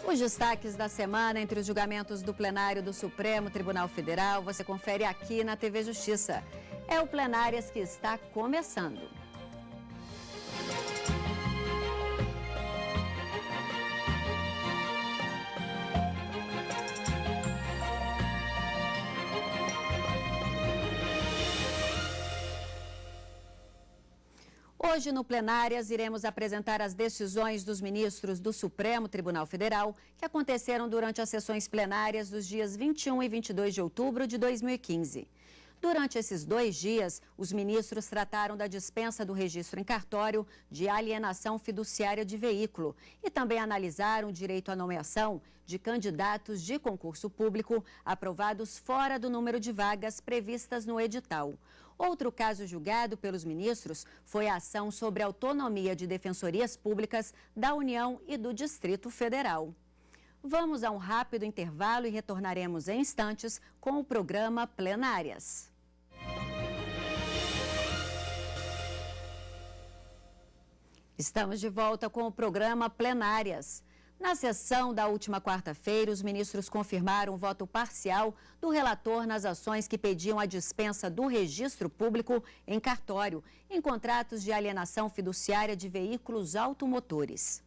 Os destaques da semana entre os julgamentos do plenário do Supremo Tribunal Federal você confere aqui na TV Justiça. É o Plenárias que está começando. Hoje, no Plenárias, iremos apresentar as decisões dos ministros do Supremo Tribunal Federal que aconteceram durante as sessões plenárias dos dias 21 e 22 de outubro de 2015. Durante esses 2 dias, os ministros trataram da dispensa do registro em cartório de alienação fiduciária de veículo e também analisaram o direito à nomeação de candidatos de concurso público aprovados fora do número de vagas previstas no edital. Outro caso julgado pelos ministros foi a ação sobre a autonomia de defensorias públicas da União e do Distrito Federal. Vamos a um rápido intervalo e retornaremos em instantes com o programa Plenárias. Estamos de volta com o programa Plenárias. Na sessão da última quarta-feira, os ministros confirmaram o voto parcial do relator nas ações que pediam a dispensa do registro público em cartório, em contratos de alienação fiduciária de veículos automotores.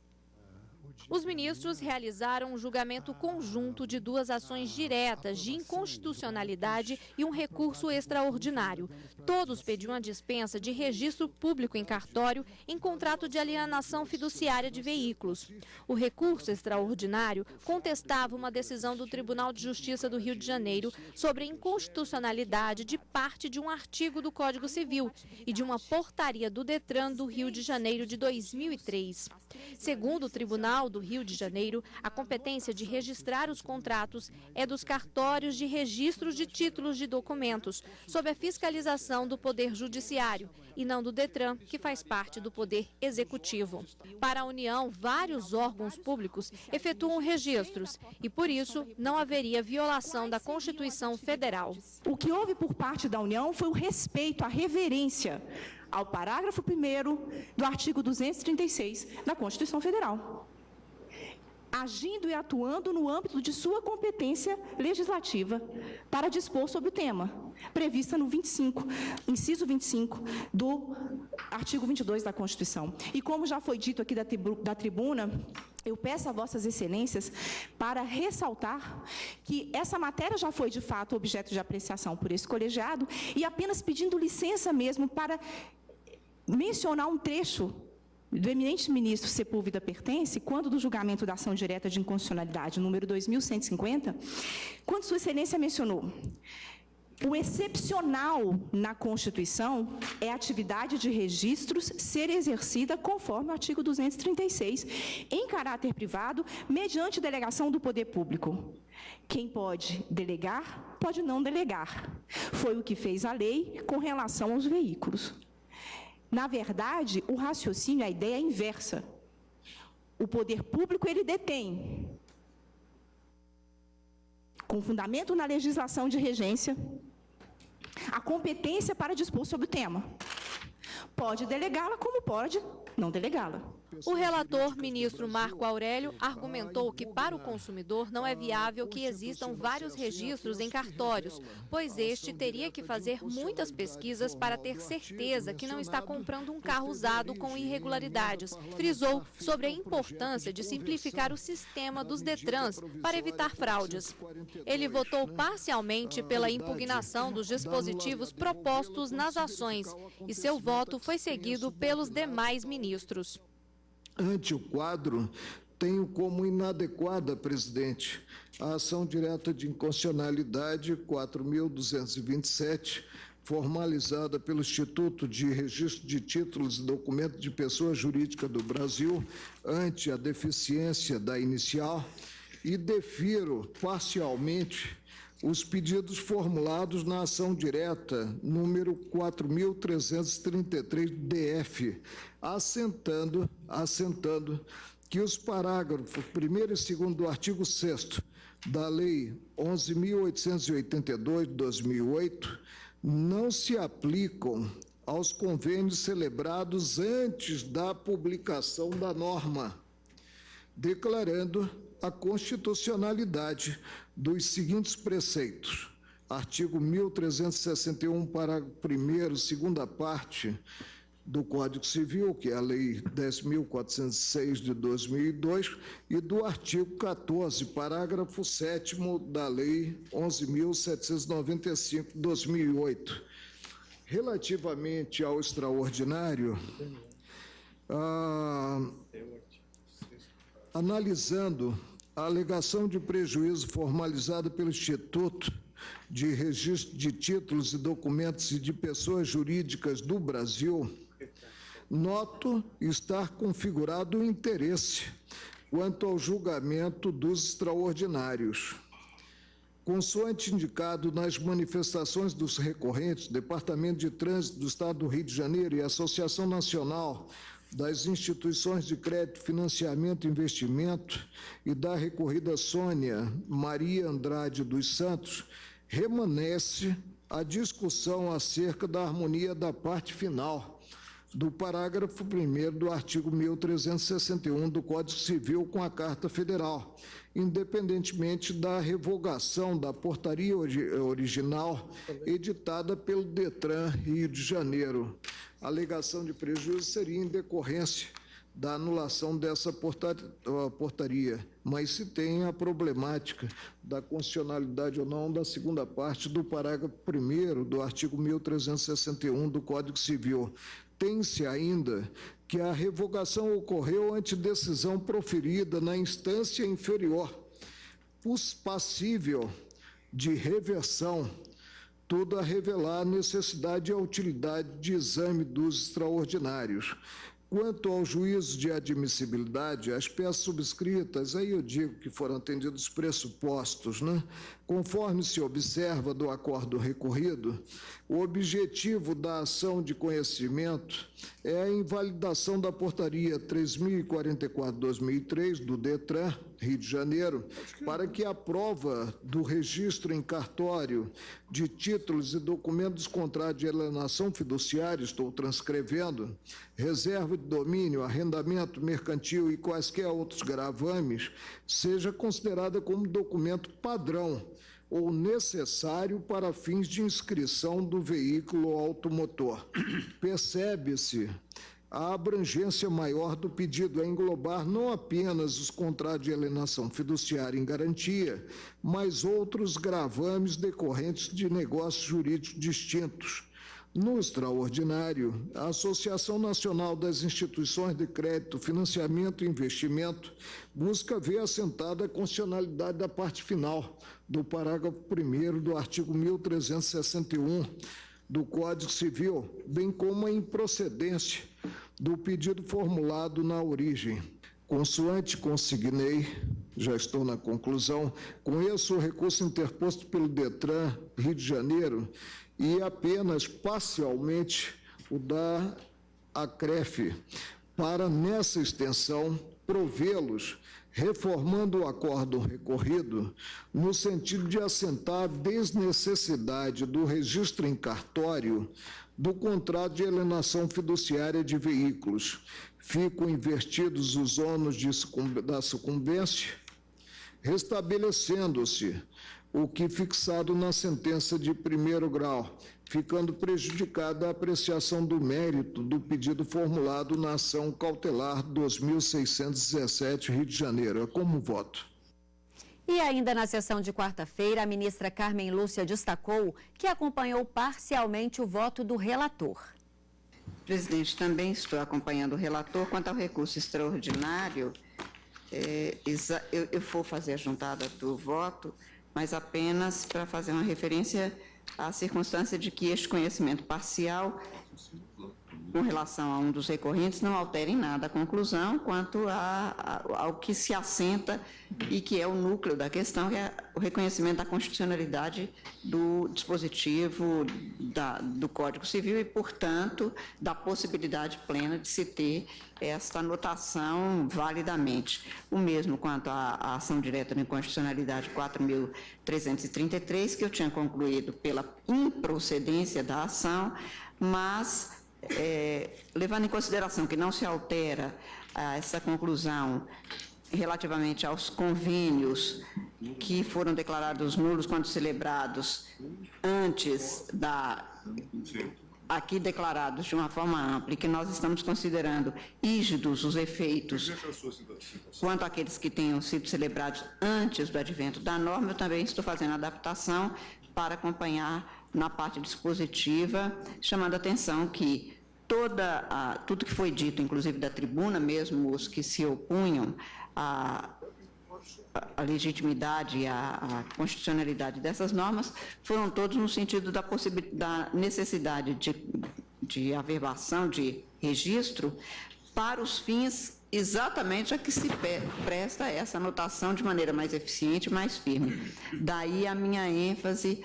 Os ministros realizaram um julgamento conjunto de 2 ações diretas de inconstitucionalidade e um recurso extraordinário. Todos pediam a dispensa de registro público em cartório em contrato de alienação fiduciária de veículos. O recurso extraordinário contestava uma decisão do Tribunal de Justiça do Rio de Janeiro sobre a inconstitucionalidade de parte de um artigo do Código Civil e de uma portaria do Detran do Rio de Janeiro de 2003. Segundo o Tribunal do Rio de Janeiro, a competência de registrar os contratos é dos cartórios de registros de títulos de documentos, sob a fiscalização do Poder Judiciário, e não do Detran, que faz parte do Poder Executivo. Para a União, vários órgãos públicos efetuam registros e, por isso, não haveria violação da Constituição Federal. O que houve por parte da União foi o respeito, a reverência ao parágrafo 1º do artigo 236 da Constituição Federal, agindo e atuando no âmbito de sua competência legislativa para dispor sobre o tema, prevista no inciso 25 do artigo 22 da Constituição. E como já foi dito aqui da tribuna, eu peço a vossas excelências para ressaltar que essa matéria já foi, de fato, objeto de apreciação por esse colegiado e apenas pedindo licença mesmo para mencionar um trecho do eminente ministro Sepúlveda Pertence, quando do julgamento da ação direta de inconstitucionalidade número 2150, quando Sua Excelência mencionou: o excepcional na Constituição é a atividade de registros ser exercida conforme o artigo 236, em caráter privado, mediante delegação do poder público. Quem pode delegar, pode não delegar. Foi o que fez a lei com relação aos veículos. Na verdade, o raciocínio, a ideia é inversa. O poder público, ele detém, com fundamento na legislação de regência, a competência para dispor sobre o tema. Pode delegá-la, como pode não delegá-la. O relator, ministro Marco Aurélio, argumentou que para o consumidor não é viável que existam vários registros em cartórios, pois este teria que fazer muitas pesquisas para ter certeza que não está comprando um carro usado com irregularidades. Frisou sobre a importância de simplificar o sistema dos Detrans para evitar fraudes. Ele votou parcialmente pela impugnação dos dispositivos propostos nas ações e seu voto foi seguido pelos demais ministros. Ante o quadro, tenho como inadequada, presidente, a ação direta de inconstitucionalidade 4.227, formalizada pelo Instituto de Registro de Títulos e Documentos de Pessoa Jurídica do Brasil, ante a deficiência da inicial, e defiro parcialmente os pedidos formulados na ação direta número 4.333-DF, assentando que os parágrafos 1º e 2º do artigo 6º da Lei 11.882 de 2008 não se aplicam aos convênios celebrados antes da publicação da norma. declarando a constitucionalidade dos seguintes preceitos. Artigo 1361, parágrafo 1º, segunda parte do Código Civil, que é a Lei 10.406 de 2002, e do artigo 14, parágrafo 7º da Lei 11.795 de 2008. Relativamente ao extraordinário, analisando a alegação de prejuízo formalizada pelo Instituto de Registro de Títulos e Documentos e de Pessoas Jurídicas do Brasil, noto estar configurado o interesse quanto ao julgamento dos extraordinários. Consoante indicado nas manifestações dos recorrentes, Departamento de Trânsito do Estado do Rio de Janeiro e Associação Nacional das Instituições de Crédito, Financiamento e Investimento e da recorrida Sônia Maria Andrade dos Santos, remanesce a discussão acerca da harmonia da parte final do parágrafo 1º do artigo 1361 do Código Civil com a Carta Federal, independentemente da revogação da portaria original editada pelo DETRAN Rio de Janeiro. A alegação de prejuízo seria em decorrência da anulação dessa portaria, mas se tem a problemática da constitucionalidade ou não da segunda parte do parágrafo 1º do artigo 1361 do Código Civil. Tem-se ainda que a revogação ocorreu ante decisão proferida na instância inferior, passível de reversão, tudo a revelar a necessidade e a utilidade de exame dos extraordinários. Quanto ao juízo de admissibilidade, as peças subscritas, aí eu digo que foram atendidos os pressupostos, né? Conforme se observa do acordo recorrido, o objetivo da ação de conhecimento é a invalidação da portaria 3044/2003 do DETRAN, Rio de Janeiro, para que a prova do registro em cartório de títulos e documentos dos contratos de alienação fiduciária, estou transcrevendo, reserva de domínio, arrendamento mercantil e quaisquer outros gravames, seja considerada como documento padrão ou necessário para fins de inscrição do veículo automotor. Percebe-se a abrangência maior do pedido a englobar não apenas os contratos de alienação fiduciária em garantia, mas outros gravames decorrentes de negócios jurídicos distintos. No extraordinário, a Associação Nacional das Instituições de Crédito, Financiamento e Investimento busca ver assentada a constitucionalidade da parte final do parágrafo 1º do artigo 1361 do Código Civil, bem como a improcedência do pedido formulado na origem. Consoante consignei, já estou na conclusão, conheço o recurso interposto pelo DETRAN Rio de Janeiro e apenas parcialmente o da ACREF, para, nessa extensão, provê-los, reformando o acordo recorrido, no sentido de assentar a desnecessidade do registro em cartório do contrato de alienação fiduciária de veículos. Ficam invertidos os ônus da sucumbência, restabelecendo-se o que fixado na sentença de primeiro grau, ficando prejudicada a apreciação do mérito do pedido formulado na ação cautelar 2617, Rio de Janeiro. É como voto. E ainda na sessão de quarta-feira, a ministra Carmen Lúcia destacou que acompanhou parcialmente o voto do relator. Presidente, também estou acompanhando o relator. Quanto ao recurso extraordinário, eu vou fazer a juntada do voto, mas apenas para fazer uma referência à circunstância de que este conhecimento parcial, com relação a um dos recorrentes, não altera em nada a conclusão quanto ao que se assenta e que é o núcleo da questão, que é o reconhecimento da constitucionalidade do dispositivo do Código Civil e, portanto, da possibilidade plena de se ter esta anotação validamente. O mesmo quanto à ação direta de inconstitucionalidade 4.333, que eu tinha concluído pela improcedência da ação, mas levando em consideração que não se altera essa conclusão relativamente aos convênios que foram declarados nulos quando celebrados antes aqui declarados de uma forma ampla, e que nós estamos considerando rígidos os efeitos quanto àqueles que tenham sido celebrados antes do advento da norma, eu também estou fazendo adaptação para acompanhar na parte dispositiva, chamando a atenção que tudo que foi dito, inclusive da tribuna, mesmo os que se opunham à legitimidade e à constitucionalidade dessas normas, foram todos no sentido da necessidade de averbação, de registro, para os fins exatamente a que se presta essa anotação de maneira mais eficiente e mais firme. Daí a minha ênfase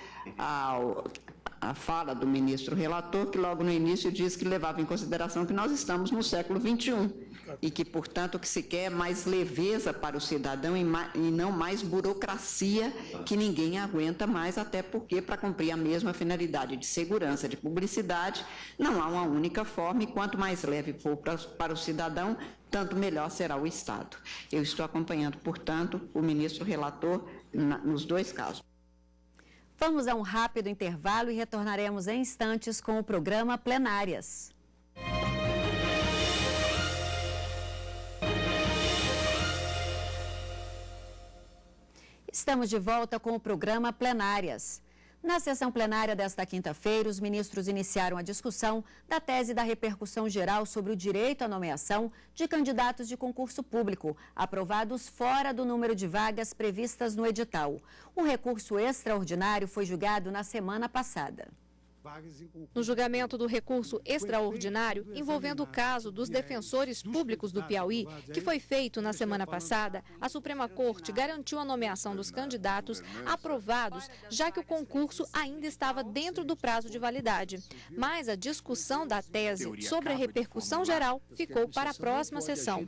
a fala do ministro relator, que logo no início diz que levava em consideração que nós estamos no século XXI e que, portanto, o que se quer é mais leveza para o cidadão e não mais burocracia que ninguém aguenta mais, até porque, para cumprir a mesma finalidade de segurança, de publicidade, não há uma única forma, e quanto mais leve for para o cidadão, tanto melhor será o Estado. Eu estou acompanhando, portanto, o ministro relator nos dois casos. Vamos a um rápido intervalo e retornaremos em instantes com o programa Plenárias. Estamos de volta com o programa Plenárias. Na sessão plenária desta quinta-feira, os ministros iniciaram a discussão da tese da repercussão geral sobre o direito à nomeação de candidatos de concurso público, aprovados fora do número de vagas previstas no edital. Um recurso extraordinário foi julgado na semana passada. No julgamento do recurso extraordinário envolvendo o caso dos defensores públicos do Piauí, que foi feito na semana passada, a Suprema Corte garantiu a nomeação dos candidatos aprovados, já que o concurso ainda estava dentro do prazo de validade. Mas a discussão da tese sobre a repercussão geral ficou para a próxima sessão.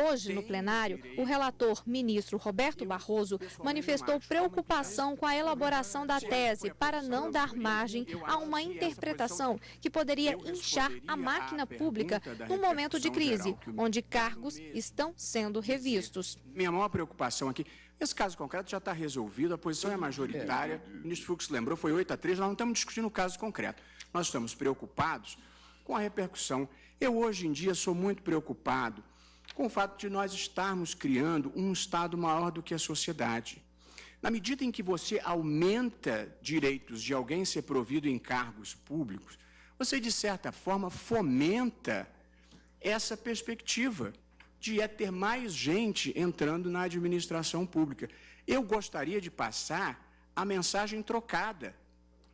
Hoje, no plenário, o relator, ministro Roberto Barroso, manifestou preocupação com a elaboração da tese para não dar margem a uma interpretação que poderia inchar a máquina pública num momento de crise, onde cargos estão sendo revistos. Minha maior preocupação aqui, esse caso concreto já está resolvido, a posição é majoritária, o ministro Fux lembrou, foi 8-3, nós não estamos discutindo o caso concreto. Nós estamos preocupados com a repercussão. Eu, hoje em dia, sou muito preocupado com o fato de nós estarmos criando um Estado maior do que a sociedade. Na medida em que você aumenta direitos de alguém ser provido em cargos públicos, você, de certa forma, fomenta essa perspectiva de ter mais gente entrando na administração pública. Eu gostaria de passar a mensagem trocada.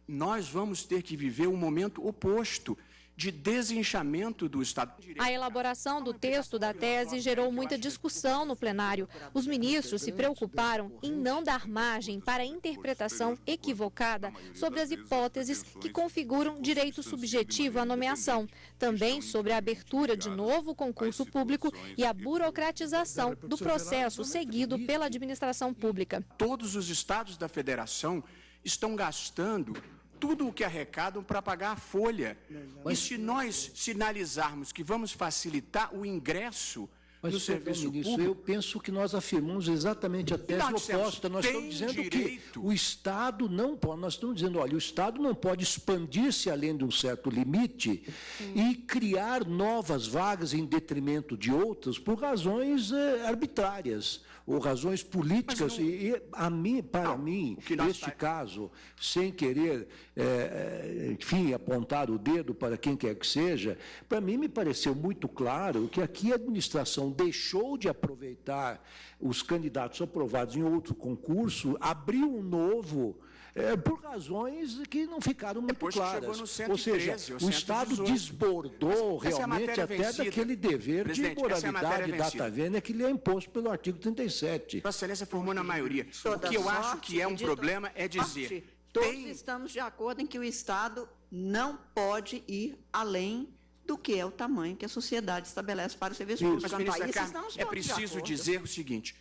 Nós vamos ter que viver um momento oposto, de desinchaamento do Estado. A elaboração do texto da tese gerou muita discussão no plenário. Os ministros se preocuparam em não dar margem para a interpretação equivocada sobre as hipóteses que configuram direito subjetivo à nomeação, também sobre a abertura de novo concurso público e a burocratização do processo seguido pela administração pública. Todos os estados da federação estão gastando tudo o que arrecadam para pagar a folha. E se nós sinalizarmos que vamos facilitar o ingresso no serviço público... Eu penso que nós afirmamos exatamente a tese oposta. Nós estamos dizendo que o Estado não pode... Nós estamos dizendo, olha, o Estado não pode expandir-se além de um certo limite e criar novas vagas em detrimento de outras por razões arbitrárias ou razões políticas. Para mim, neste caso, sem querer, enfim, apontar o dedo para quem quer que seja, para mim me pareceu muito claro que aqui a administração deixou de aproveitar os candidatos aprovados em outro concurso, abriu um novo, por razões que não ficaram muito claras. Ou seja, o Estado desbordou realmente até daquele dever de moralidade data vênia que lhe é imposto pelo artigo 37. Vossa Excelência formou na maioria. O que eu acho que é um problema é dizer... Todos estamos de acordo em que o Estado não pode ir além do que é o tamanho que a sociedade estabelece para o serviço público. Mas, ministra Carmen, é preciso dizer o seguinte: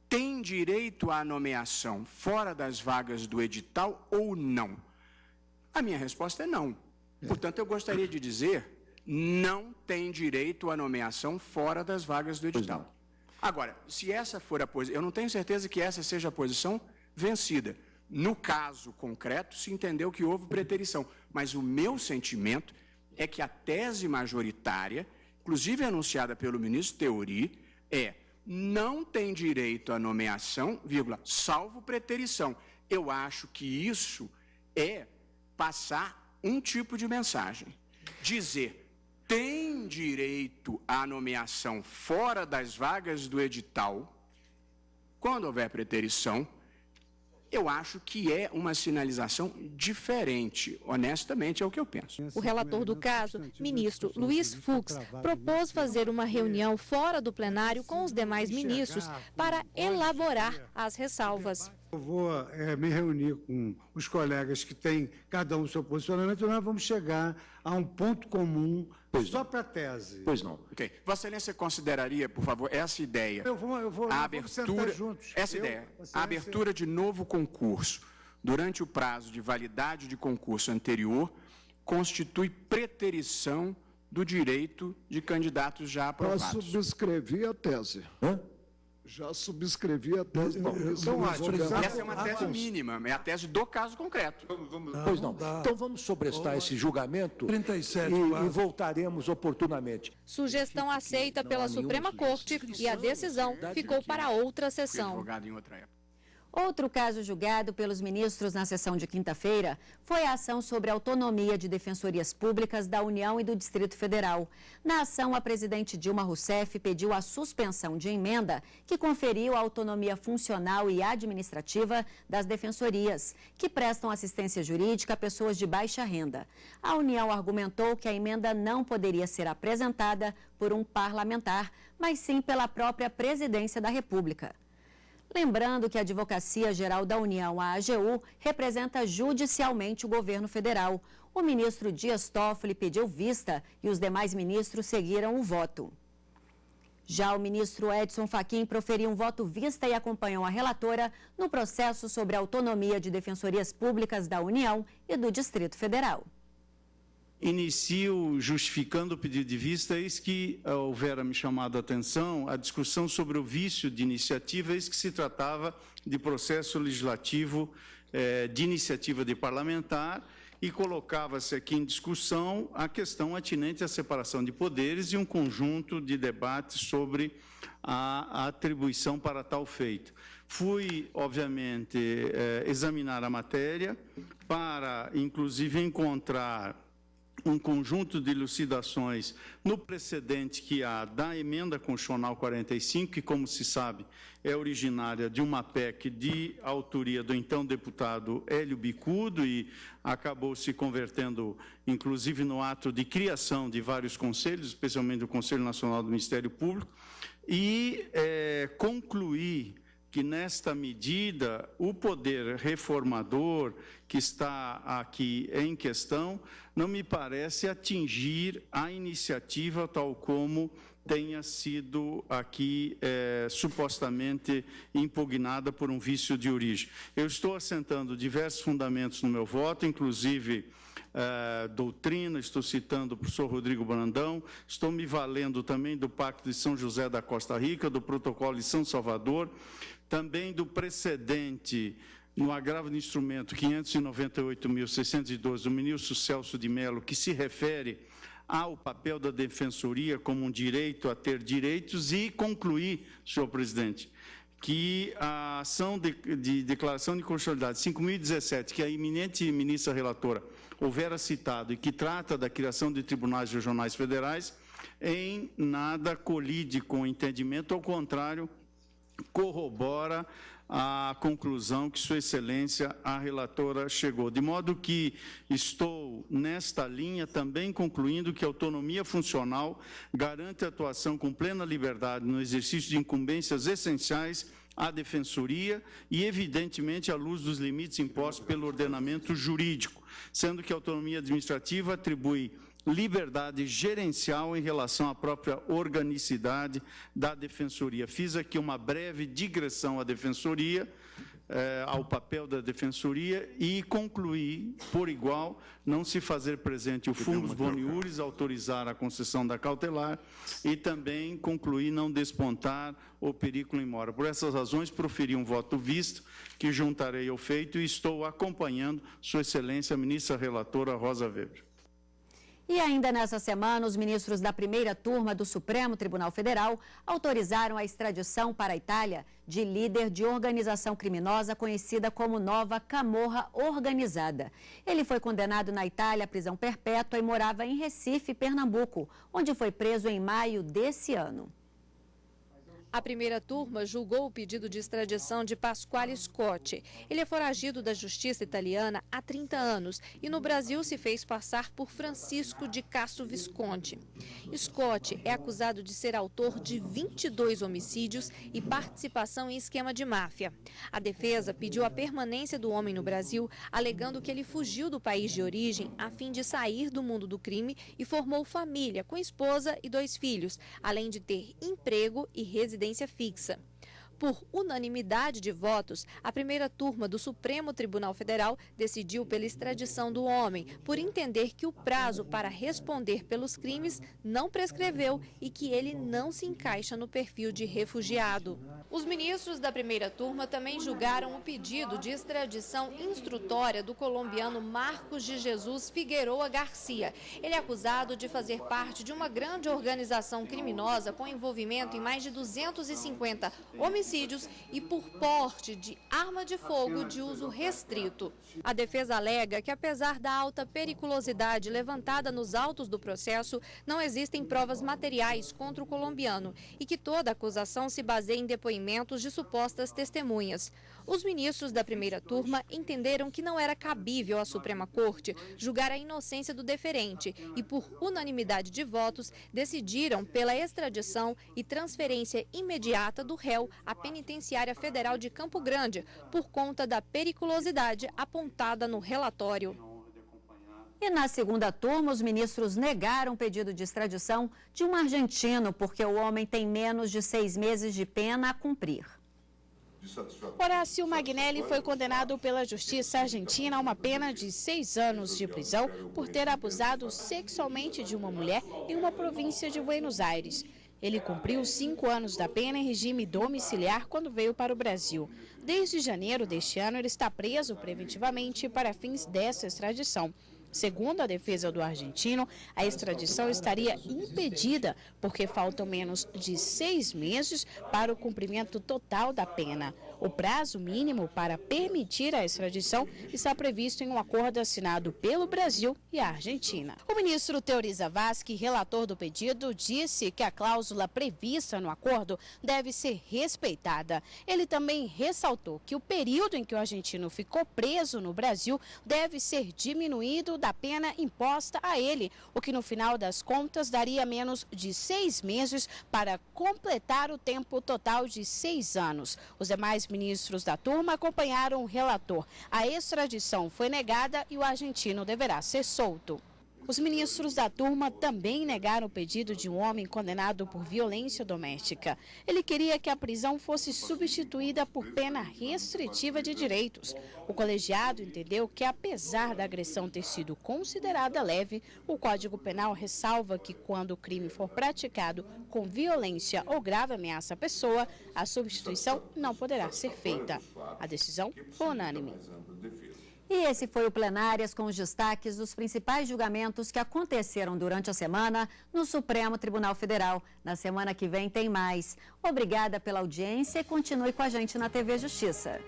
tem direito à nomeação fora das vagas do edital ou não? A minha resposta é não. Portanto, eu gostaria de dizer, não tem direito à nomeação fora das vagas do edital. Agora, se essa for a posição, eu não tenho certeza que essa seja a posição vencida. No caso concreto, se entendeu que houve preterição, mas o meu sentimento é que a tese majoritária, inclusive anunciada pelo ministro Theori, não tem direito à nomeação, salvo preterição. Eu acho que isso é passar um tipo de mensagem. Dizer, tem direito à nomeação fora das vagas do edital, quando houver preterição, eu acho que é uma sinalização diferente, honestamente, é o que eu penso. O relator do caso, ministro Luiz Fux, propôs fazer uma reunião fora do plenário com os demais ministros para elaborar as ressalvas. Eu vou me reunir com os colegas que têm cada um seu posicionamento e nós vamos chegar a um ponto comum só para a tese. Pois não. Ok. Vossa Excelência consideraria, por favor, essa ideia, a abertura, essa ideia, a abertura de novo concurso durante o prazo de validade de concurso anterior constitui preterição do direito de candidatos já aprovados. Já subscrevi a tese. Já subscrevi a tese. Essa é uma tese mínima, é a tese do caso concreto. Pois não. Então vamos sobrestar esse julgamento e voltaremos oportunamente. Sugestão aceita pela Suprema Corte e a decisão ficou para outra sessão. Advogado em outra época. Outro caso julgado pelos ministros na sessão de quinta-feira foi a ação sobre a autonomia de defensorias públicas da União e do Distrito Federal. Na ação, a presidente Dilma Rousseff pediu a suspensão de emenda que conferiu a autonomia funcional e administrativa das defensorias, que prestam assistência jurídica a pessoas de baixa renda. A União argumentou que a emenda não poderia ser apresentada por um parlamentar, mas sim pela própria Presidência da República. Lembrando que a Advocacia Geral da União, a AGU, representa judicialmente o governo federal. O ministro Dias Toffoli pediu vista e os demais ministros seguiram o voto. Já o ministro Edson Fachin proferiu um voto vista e acompanhou a relatora no processo sobre a autonomia de defensorias públicas da União e do Distrito Federal. Inicio justificando o pedido de vista, eis que houvera me chamado a atenção a discussão sobre o vício de iniciativa, eis que se tratava de processo legislativo de iniciativa de parlamentar e colocava-se aqui em discussão a questão atinente à separação de poderes e um conjunto de debates sobre a atribuição para tal feito. Fui, obviamente, examinar a matéria para, inclusive, encontrar um conjunto de elucidações no precedente que há da emenda constitucional 45, que, como se sabe, é originária de uma PEC de autoria do então deputado Hélio Bicudo e acabou se convertendo, inclusive, no ato de criação de vários conselhos, especialmente do Conselho Nacional do Ministério Público, e concluí que, nesta medida, o poder reformador que está aqui em questão não me parece atingir a iniciativa tal como tenha sido aqui supostamente impugnada por um vício de origem. Eu estou assentando diversos fundamentos no meu voto, inclusive doutrina, estou citando o professor Rodrigo Brandão, estou me valendo também do Pacto de São José da Costa Rica, do Protocolo de São Salvador, também do precedente no agravo de instrumento 598.612 do ministro Celso de Mello, que se refere ao papel da defensoria como um direito a ter direitos, e concluir, senhor presidente, que a ação de declaração de constitucionalidade 5.017, que a eminente ministra relatora houvera citado e que trata da criação de tribunais regionais federais, em nada colide com o entendimento, ao contrário, corrobora a conclusão que Sua Excelência, a relatora, chegou. De modo que estou, nesta linha, também concluindo que a autonomia funcional garante a atuação com plena liberdade no exercício de incumbências essenciais à defensoria e, evidentemente, à luz dos limites impostos pelo ordenamento jurídico, sendo que a autonomia administrativa atribui liberdade gerencial em relação à própria organicidade da defensoria. Fiz aqui uma breve digressão à defensoria, ao papel da Defensoria e concluir, por igual, não se fazer presente o fundus boniuris, autorizar a concessão da cautelar e também concluir não despontar o periculum in mora. Por essas razões, proferi um voto visto, que juntarei ao feito e estou acompanhando Sua Excelência, a ministra relatora Rosa Weber. E ainda nessa semana, os ministros da primeira turma do Supremo Tribunal Federal autorizaram a extradição para a Itália de líder de organização criminosa conhecida como Nova Camorra Organizada. Ele foi condenado na Itália à prisão perpétua e morava em Recife, Pernambuco, onde foi preso em maio desse ano. A primeira turma julgou o pedido de extradição de Pasquale Scotti. Ele é foragido da justiça italiana há 30 anos e no Brasil se fez passar por Francisco de Castro Visconti. Scotti é acusado de ser autor de 22 homicídios e participação em esquema de máfia. A defesa pediu a permanência do homem no Brasil, alegando que ele fugiu do país de origem a fim de sair do mundo do crime e formou família com esposa e 2 filhos, além de ter emprego e residência fixa. Por unanimidade de votos, a primeira turma do Supremo Tribunal Federal decidiu pela extradição do homem, por entender que o prazo para responder pelos crimes não prescreveu e que ele não se encaixa no perfil de refugiado. Os ministros da primeira turma também julgaram o pedido de extradição instrutória do colombiano Marcos de Jesus Figueroa Garcia. Ele é acusado de fazer parte de uma grande organização criminosa com envolvimento em mais de 250 homicídios e por porte de arma de fogo de uso restrito. A defesa alega que, apesar da alta periculosidade levantada nos autos do processo, não existem provas materiais contra o colombiano e que toda acusação se baseia em depoimentos de supostas testemunhas. Os ministros da primeira turma entenderam que não era cabível à Suprema Corte julgar a inocência do deferente e, por unanimidade de votos, decidiram pela extradição e transferência imediata do réu à Penitenciária Federal de Campo Grande, por conta da periculosidade apontada no relatório. E na segunda turma, os ministros negaram o pedido de extradição de um argentino, porque o homem tem menos de 6 meses de pena a cumprir. Horácio Magnelli foi condenado pela Justiça Argentina a uma pena de 6 anos de prisão por ter abusado sexualmente de uma mulher em uma província de Buenos Aires. Ele cumpriu 5 anos da pena em regime domiciliar quando veio para o Brasil. Desde janeiro deste ano, ele está preso preventivamente para fins dessa extradição. Segundo a defesa do argentino, a extradição estaria impedida porque faltam menos de 6 meses para o cumprimento total da pena. O prazo mínimo para permitir a extradição está previsto em um acordo assinado pelo Brasil e a Argentina. O ministro Teori Zavascki, relator do pedido, disse que a cláusula prevista no acordo deve ser respeitada. Ele também ressaltou que o período em que o argentino ficou preso no Brasil deve ser diminuído da pena imposta a ele, o que no final das contas daria menos de 6 meses para completar o tempo total de 6 anos. Os demais ministros da turma acompanharam o relator. A extradição foi negada e o argentino deverá ser solto. Os ministros da turma também negaram o pedido de um homem condenado por violência doméstica. Ele queria que a prisão fosse substituída por pena restritiva de direitos. O colegiado entendeu que, apesar da agressão ter sido considerada leve, o Código Penal ressalva que, quando o crime for praticado com violência ou grave ameaça à pessoa, a substituição não poderá ser feita. A decisão foi unânime. E esse foi o Plenárias com os destaques dos principais julgamentos que aconteceram durante a semana no Supremo Tribunal Federal. Na semana que vem tem mais. Obrigada pela audiência e continue com a gente na TV Justiça.